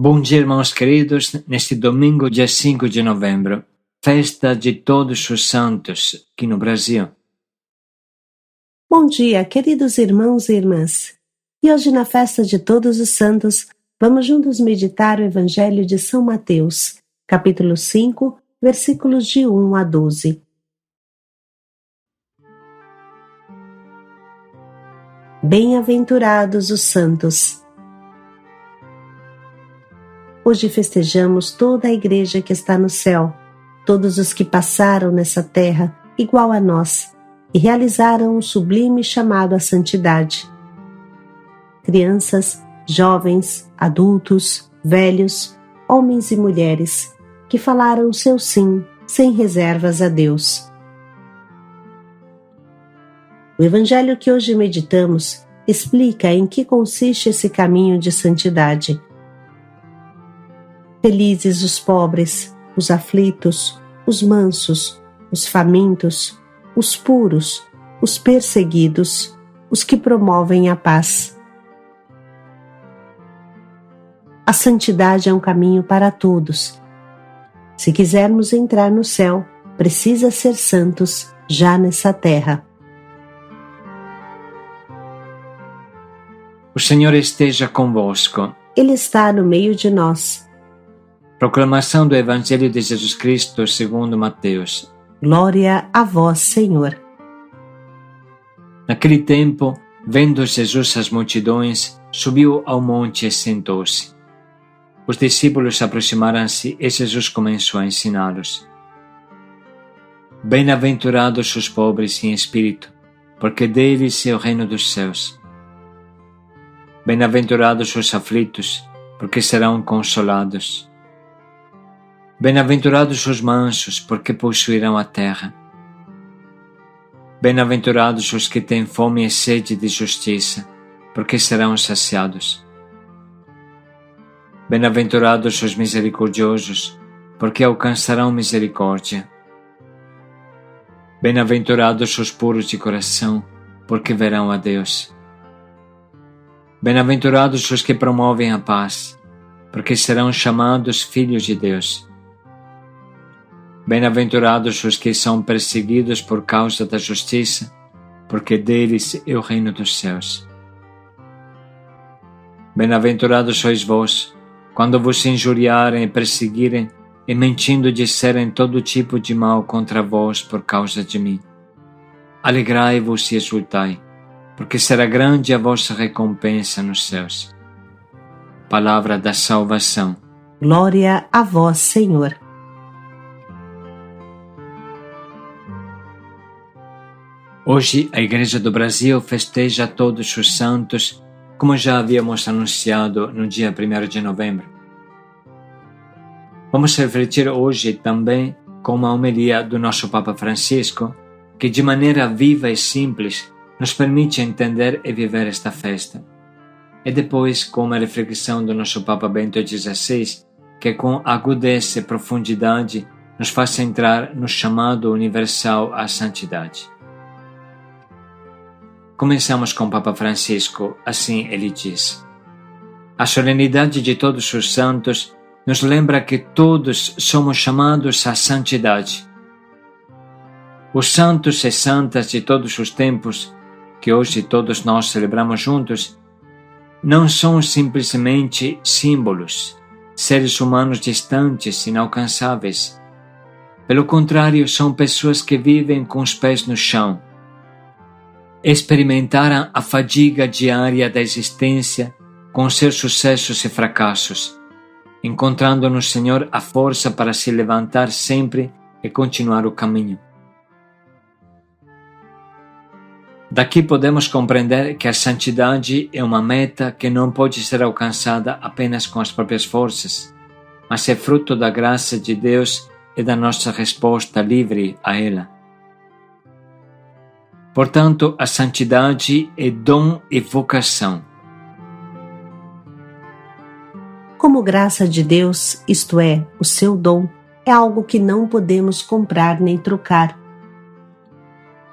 Bom dia, irmãos queridos, neste domingo, dia 5 de novembro, festa de Todos os Santos, aqui no Brasil. Bom dia, queridos irmãos e irmãs. E hoje, na festa de Todos os Santos, vamos juntos meditar o Evangelho de São Mateus, capítulo 5, versículos de 1 a 12. Bem-aventurados os santos. Hoje festejamos toda a igreja que está no céu, todos os que passaram nessa terra igual a nós e realizaram um sublime chamado à santidade. Crianças, jovens, adultos, velhos, homens e mulheres, que falaram seu sim, sem reservas a Deus. O Evangelho que hoje meditamos explica em que consiste esse caminho de santidade. Felizes os pobres, os aflitos, os mansos, os famintos, os puros, os perseguidos, os que promovem a paz. A santidade é um caminho para todos. Se quisermos entrar no céu, precisa ser santos já nessa terra. O Senhor esteja convosco. Ele está no meio de nós. Proclamação do Evangelho de Jesus Cristo segundo Mateus. Glória a vós, Senhor. Naquele tempo, vendo Jesus as multidões, subiu ao monte e sentou-se. Os discípulos aproximaram-se e Jesus começou a ensiná-los. Bem-aventurados os pobres em espírito, porque deles é o reino dos céus. Bem-aventurados os aflitos, porque serão consolados. Bem-aventurados os mansos, porque possuirão a terra. Bem-aventurados os que têm fome e sede de justiça, porque serão saciados. Bem-aventurados os misericordiosos, porque alcançarão misericórdia. Bem-aventurados os puros de coração, porque verão a Deus. Bem-aventurados os que promovem a paz, porque serão chamados filhos de Deus. Bem-aventurados os que são perseguidos por causa da justiça, porque deles é o reino dos céus. Bem-aventurados sois vós, quando vos injuriarem e perseguirem, e mentindo disserem todo tipo de mal contra vós por causa de mim. Alegrai-vos e exultai, porque será grande a vossa recompensa nos céus. Palavra da salvação. Glória a vós, Senhor. Hoje, a Igreja do Brasil festeja Todos os Santos, como já havíamos anunciado no dia 1º de novembro. Vamos refletir hoje também com uma homilia do nosso Papa Francisco, que de maneira viva e simples nos permite entender e viver esta festa. E depois com uma reflexão do nosso Papa Bento XVI, que com agudeza e profundidade nos faz entrar no chamado universal à santidade. Começamos com o Papa Francisco, assim ele diz: a solenidade de Todos os Santos nos lembra que todos somos chamados à santidade. Os santos e santas de todos os tempos, que hoje todos nós celebramos juntos, não são simplesmente símbolos, seres humanos distantes, inalcançáveis. Pelo contrário, são pessoas que vivem com os pés no chão. Experimentaram a fadiga diária da existência com seus sucessos e fracassos, encontrando no Senhor a força para se levantar sempre e continuar o caminho. Daqui podemos compreender que a santidade é uma meta que não pode ser alcançada apenas com as próprias forças, mas é fruto da graça de Deus e da nossa resposta livre a ela. Portanto, a santidade é dom e vocação. Como graça de Deus, isto é, o seu dom, é algo que não podemos comprar nem trocar,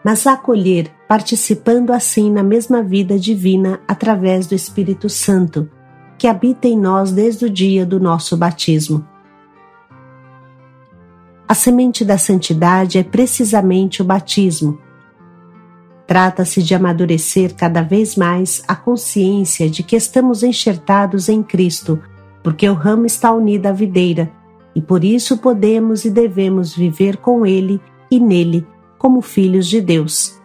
mas acolher, participando assim na mesma vida divina através do Espírito Santo, que habita em nós desde o dia do nosso batismo. A semente da santidade é precisamente o batismo. Trata-se de amadurecer cada vez mais a consciência de que estamos enxertados em Cristo, porque o ramo está unido à videira, e por isso podemos e devemos viver com Ele e nele, como filhos de Deus.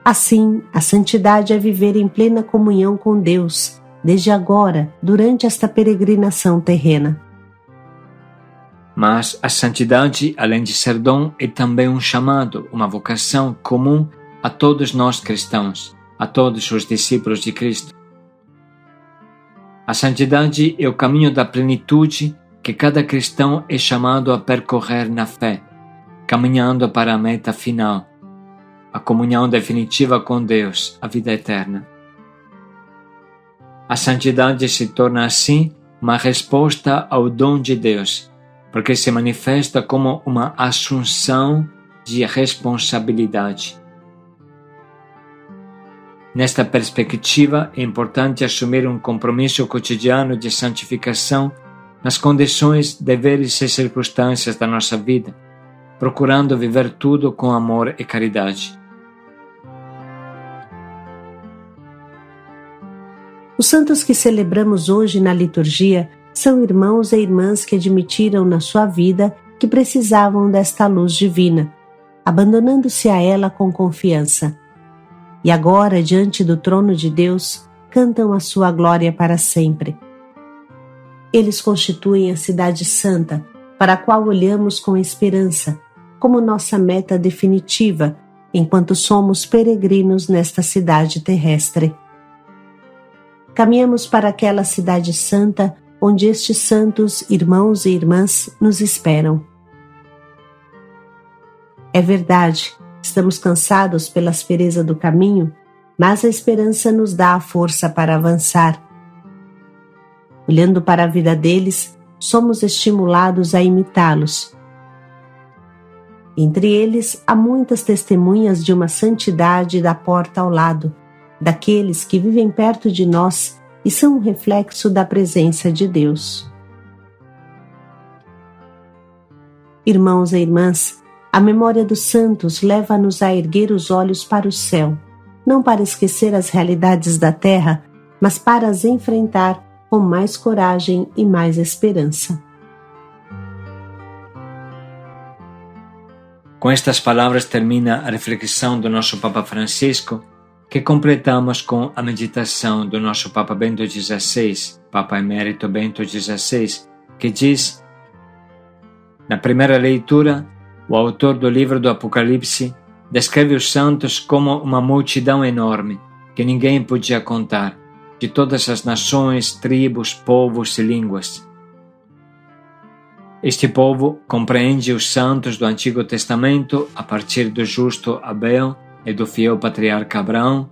Assim, a santidade é viver em plena comunhão com Deus, desde agora, durante esta peregrinação terrena. Mas a santidade, além de ser dom, é também um chamado, uma vocação comum a todos nós cristãos, a todos os discípulos de Cristo. A santidade é o caminho da plenitude que cada cristão é chamado a percorrer na fé, caminhando para a meta final, a comunhão definitiva com Deus, a vida eterna. A santidade se torna assim uma resposta ao dom de Deus, porque se manifesta como uma assunção de responsabilidade. Nesta perspectiva, é importante assumir um compromisso cotidiano de santificação nas condições, deveres e circunstâncias da nossa vida, procurando viver tudo com amor e caridade. Os santos que celebramos hoje na liturgia são irmãos e irmãs que admitiram na sua vida que precisavam desta luz divina, abandonando-se a ela com confiança. E agora, diante do trono de Deus, cantam a sua glória para sempre. Eles constituem a cidade santa, para a qual olhamos com esperança, como nossa meta definitiva, enquanto somos peregrinos nesta cidade terrestre. Caminhamos para aquela cidade santa, onde estes santos irmãos e irmãs nos esperam. É verdade, estamos cansados pela aspereza do caminho, mas a esperança nos dá a força para avançar. Olhando para a vida deles, somos estimulados a imitá-los. Entre eles, há muitas testemunhas de uma santidade da porta ao lado, daqueles que vivem perto de nós e são um reflexo da presença de Deus. Irmãos e irmãs, a memória dos santos leva-nos a erguer os olhos para o céu, não para esquecer as realidades da terra, mas para as enfrentar com mais coragem e mais esperança. Com estas palavras termina a reflexão do nosso Papa Francisco, que completamos com a meditação do nosso Papa Bento XVI, Papa Emérito Bento XVI, que diz: na primeira leitura, o autor do livro do Apocalipse descreve os santos como uma multidão enorme, que ninguém podia contar, de todas as nações, tribos, povos e línguas. Este povo compreende os santos do Antigo Testamento a partir do justo Abel e do fiel patriarca Abraão,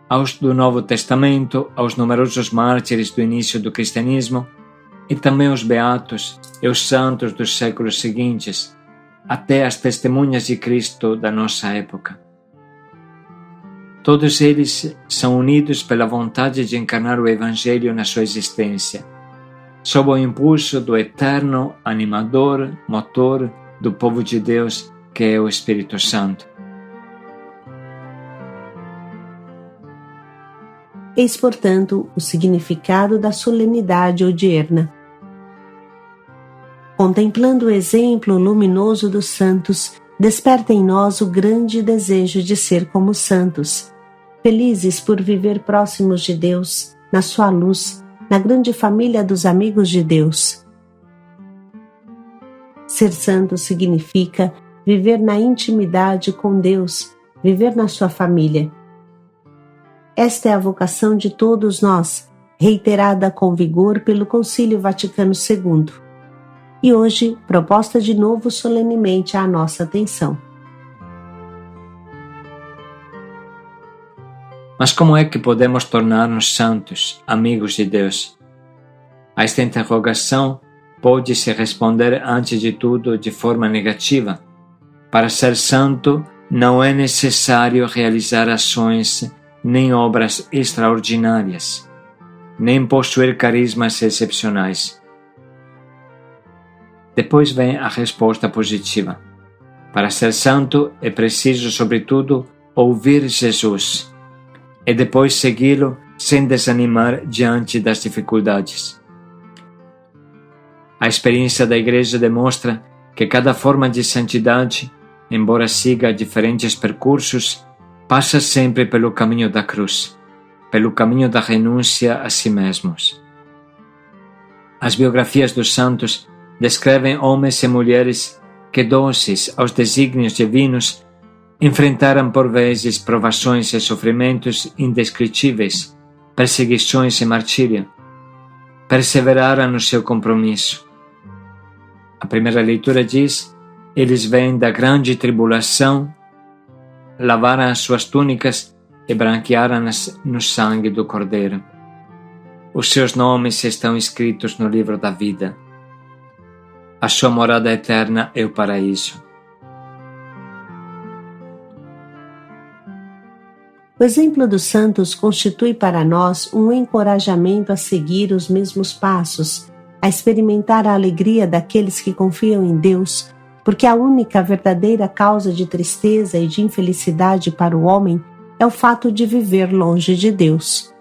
aos do Novo Testamento, aos numerosos mártires do início do cristianismo, e também os beatos e os santos dos séculos seguintes, até as testemunhas de Cristo da nossa época. Todos eles são unidos pela vontade de encarnar o Evangelho na sua existência, sob o impulso do eterno animador, motor do povo de Deus, que é o Espírito Santo. Eis, portanto, o significado da solenidade odierna. Contemplando o exemplo luminoso dos santos, desperta em nós o grande desejo de ser como santos, felizes por viver próximos de Deus, na sua luz, na grande família dos amigos de Deus. Ser santo significa viver na intimidade com Deus, viver na sua família. Esta é a vocação de todos nós, reiterada com vigor pelo Concílio Vaticano II. E hoje, proposta de novo solenemente à nossa atenção. Mas como é que podemos tornar-nos santos, amigos de Deus? A esta interrogação pode-se responder antes de tudo de forma negativa. Para ser santo, não é necessário realizar ações nem obras extraordinárias. nem possuir carismas excepcionais. Depois vem a resposta positiva. Para ser santo é preciso, sobretudo, ouvir Jesus e depois segui-lo sem desanimar diante das dificuldades. A experiência da Igreja demonstra que cada forma de santidade, embora siga diferentes percursos, passa sempre pelo caminho da cruz, pelo caminho da renúncia a si mesmos. As biografias dos santos descrevem homens e mulheres que, dóceis aos desígnios divinos, enfrentaram por vezes provações e sofrimentos indescritíveis, perseguições e martírio. Perseveraram no seu compromisso. A primeira leitura diz: eles vêm da grande tribulação, lavaram as suas túnicas e branquearam-nas no sangue do Cordeiro. Os seus nomes estão escritos no livro da vida. A sua morada eterna é o paraíso. O exemplo dos santos constitui para nós um encorajamento a seguir os mesmos passos, a experimentar a alegria daqueles que confiam em Deus, porque a única verdadeira causa de tristeza e de infelicidade para o homem é o fato de viver longe de Deus.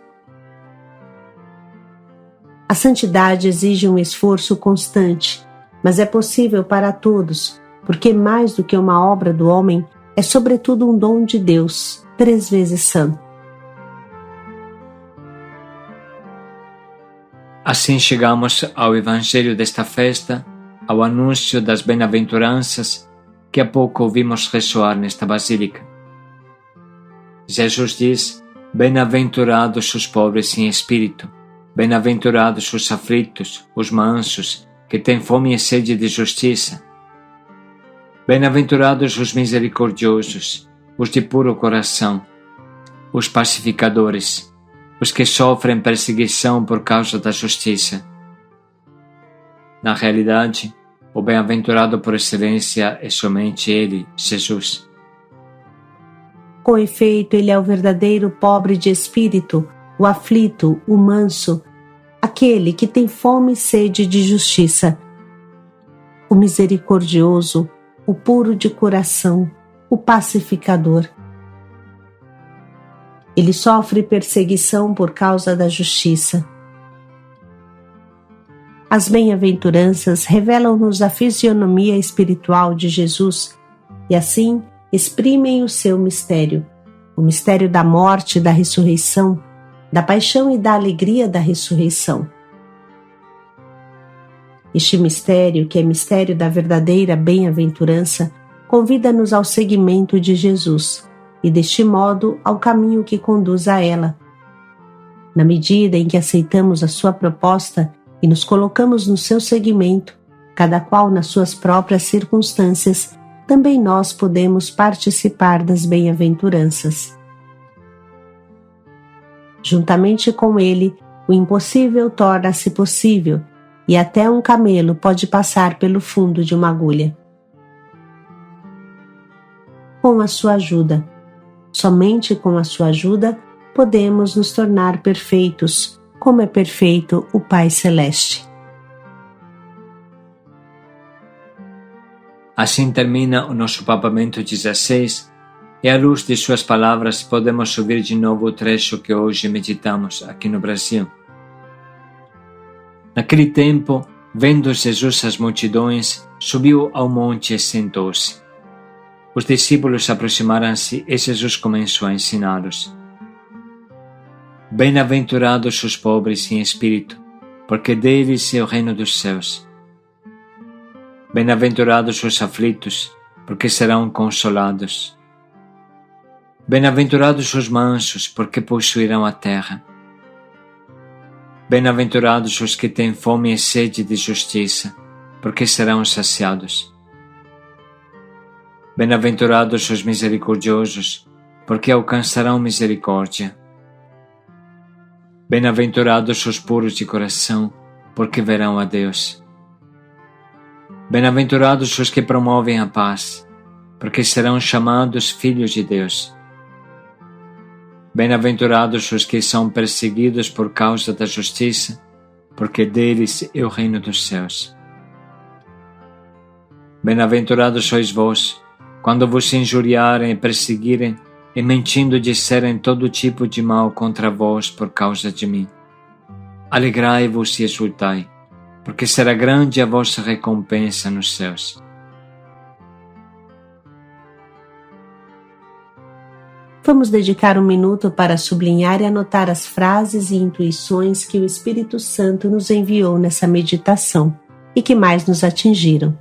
A santidade exige um esforço constante, mas é possível para todos, porque mais do que uma obra do homem, é sobretudo um dom de Deus, 3 vezes santo. Assim chegamos ao Evangelho desta festa, ao anúncio das bem-aventuranças que há pouco ouvimos ressoar nesta basílica. Jesus diz: bem-aventurados os pobres em espírito, bem-aventurados os aflitos, os mansos, que têm fome e sede de justiça. Bem-aventurados os misericordiosos, os de puro coração, os pacificadores, os que sofrem perseguição por causa da justiça. Na realidade, o bem-aventurado por excelência é somente Ele, Jesus. Com efeito, Ele é o verdadeiro pobre de espírito, o aflito, o manso, aquele que tem fome e sede de justiça, o misericordioso, o puro de coração, o pacificador. Ele sofre perseguição por causa da justiça. As bem-aventuranças revelam-nos a fisionomia espiritual de Jesus e, assim, exprimem o seu mistério, o mistério da morte e da ressurreição, da paixão e da alegria da ressurreição. Este mistério, que é mistério da verdadeira bem-aventurança, convida-nos ao seguimento de Jesus e, deste modo, ao caminho que conduz a ela. Na medida em que aceitamos a sua proposta e nos colocamos no seu seguimento, cada qual nas suas próprias circunstâncias, também nós podemos participar das bem-aventuranças. Juntamente com ele, o impossível torna-se possível, e até um camelo pode passar pelo fundo de uma agulha. Com a sua ajuda, somente com a sua ajuda, podemos nos tornar perfeitos, como é perfeito o Pai Celeste. Assim termina o nosso Papa Bento XVI, e à luz de suas palavras podemos ouvir de novo o trecho que hoje meditamos aqui no Brasil. Naquele tempo, vendo Jesus as multidões, subiu ao monte e sentou-se. Os discípulos aproximaram-se e Jesus começou a ensiná-los. Bem-aventurados os pobres em espírito, porque deles é o reino dos céus. Bem-aventurados os aflitos, porque serão consolados. Bem-aventurados os mansos, porque possuirão a terra. Bem-aventurados os que têm fome e sede de justiça, porque serão saciados. Bem-aventurados os misericordiosos, porque alcançarão misericórdia. Bem-aventurados os puros de coração, porque verão a Deus. Bem-aventurados os que promovem a paz, porque serão chamados filhos de Deus. Bem-aventurados os que são perseguidos por causa da justiça, porque deles é o reino dos céus. Bem-aventurados sois vós, quando vos injuriarem e perseguirem, e mentindo disserem todo tipo de mal contra vós por causa de mim. Alegrai-vos e exultai, porque será grande a vossa recompensa nos céus. Vamos dedicar um minuto para sublinhar e anotar as frases e intuições que o Espírito Santo nos enviou nessa meditação e que mais nos atingiram.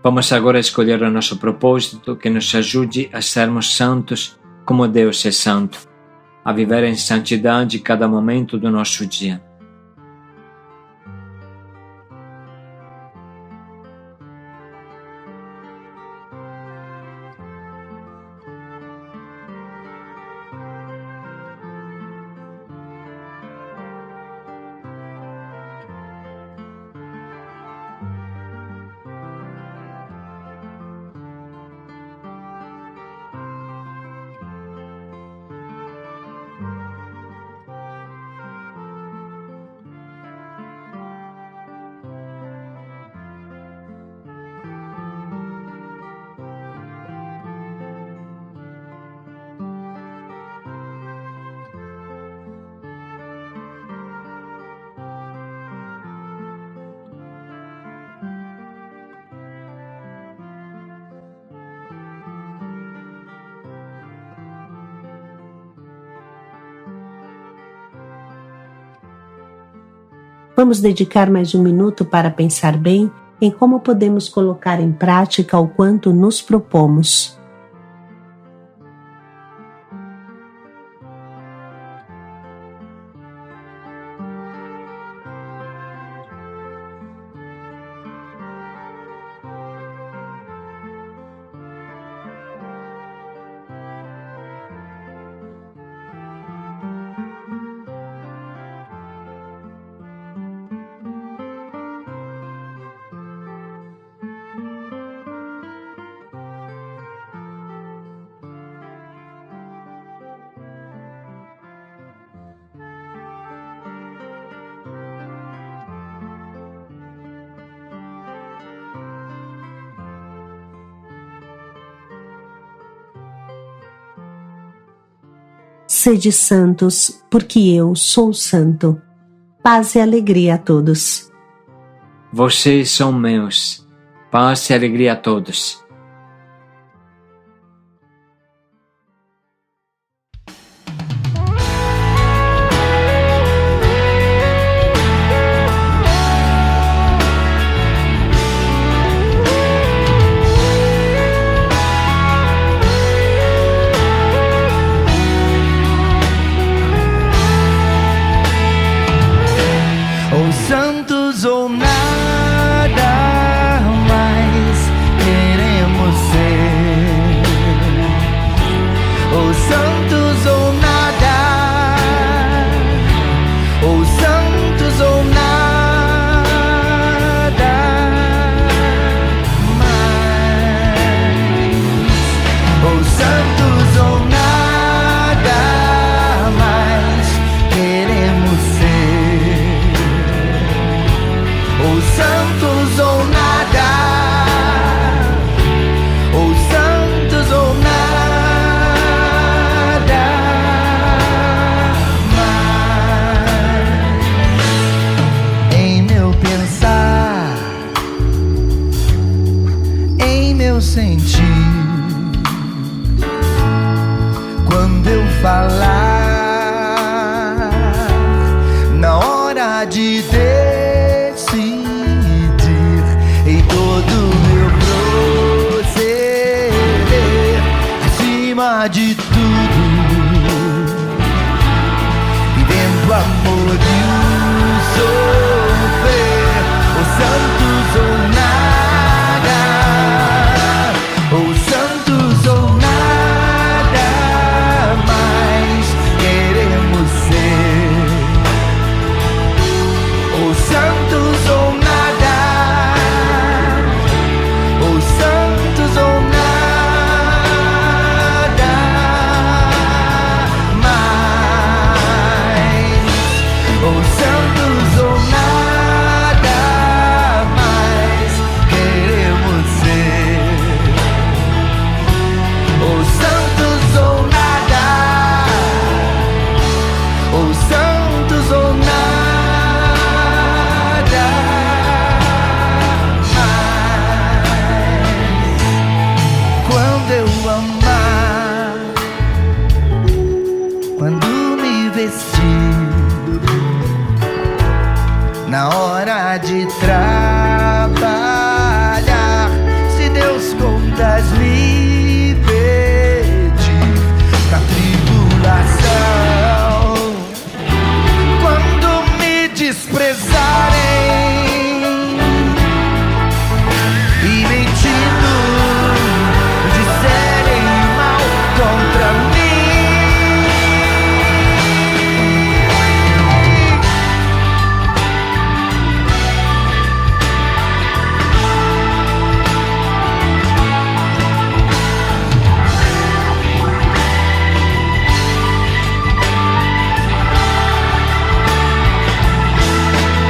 Vamos agora escolher o nosso propósito que nos ajude a sermos santos como Deus é santo, a viver em santidade cada momento do nosso dia. Vamos dedicar mais um minuto para pensar bem em como podemos colocar em prática o quanto nos propomos. Sede santos, porque eu sou santo. Paz e alegria a todos. Vocês são meus, Paz e alegria a todos. Ou santos ou nada mais queremos ser. Ou santos ou nada. Ou santos ou nada mais. Ou santos ou nada mais queremos ser. Ou santos ou nada, ou santos ou nada mais. Em meu pensar, em meu sentir, quando eu falar, na hora de decidir, em todo meu proceder, acima de tudo, vivendo amor e o sofrer. Os santos ou nada, os santos ou nada mais queremos ser. Os santos ou nada, os santos ou nada mais. Os santos ou nada mais queremos ser. Os santos ou nada, os santos ou nada mais. Quando eu amar, quando me vestir, na hora de trabalhar, se Deus contas me pedir na tribulação, quando me desprezarem e mentindo disserem mal contra mim,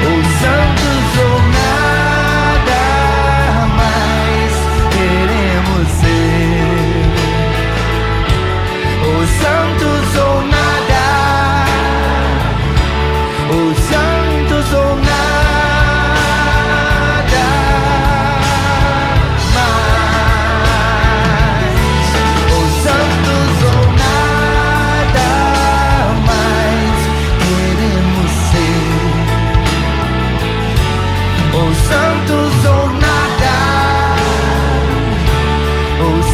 os santos ou nada mais queremos ser. Os santos ou nada, os santos ou nada mais. Os santos ou nada mais queremos ser. Os santos ou nada, os